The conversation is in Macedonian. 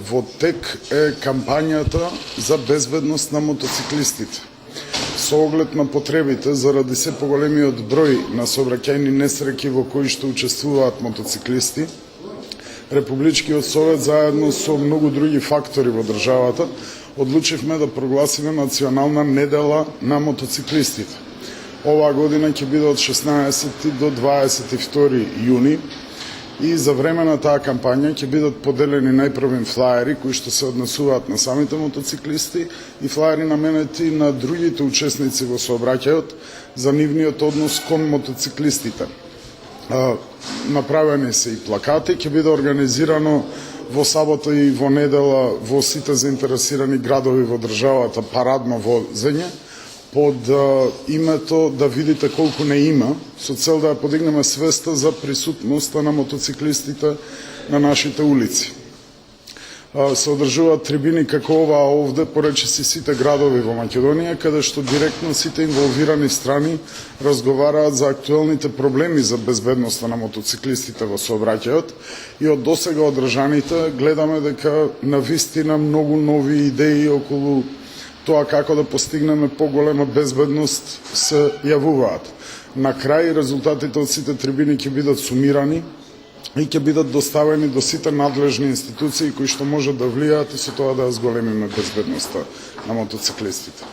Во тек е кампањата за безбедност на мотоциклистите. Со оглед на потребите заради се поголемиот број на сообраќајни несреќи во кои што учествуваат мотоциклисти, Републичкиот совет заедно со многу други фактори во државата одлучивме да прогласиме национална недела на мотоциклистите. Оваа година ќе биде од 16 до 22 јуни и за време на таа кампања ќе бидат поделени најпрвен флаери кои што се однесуваат на самите мотоциклисти и флаери наменети на другите учесници во сообраќајот за нивниот однос кон мотоциклистите. Направени се и плакати, ќе биде организирано во сабота и во недела во сите заинтересирани градови во државата парадно возење под името да видите колку не има, со цел да ја подигнеме свеста за присутноста на мотоциклистите на нашите улици. Се одржуваат трибини како оваа овде по речиси сите градови во Македонија, каде што директно сите инволвирани страни разговараат за актуелните проблеми за безбедноста на мотоциклистите во сообраќајот и од досега одржаните гледаме дека навистина многу нови идеи околу тоа како да постигнеме поголема безбедност се јавуваат. На крај резултатите од сите трибини ќе бидат сумирани и ќе бидат доставени до сите надлежни институции кои што можат да влијаат и со тоа да ја зголемиме безбедноста на мотоциклистите.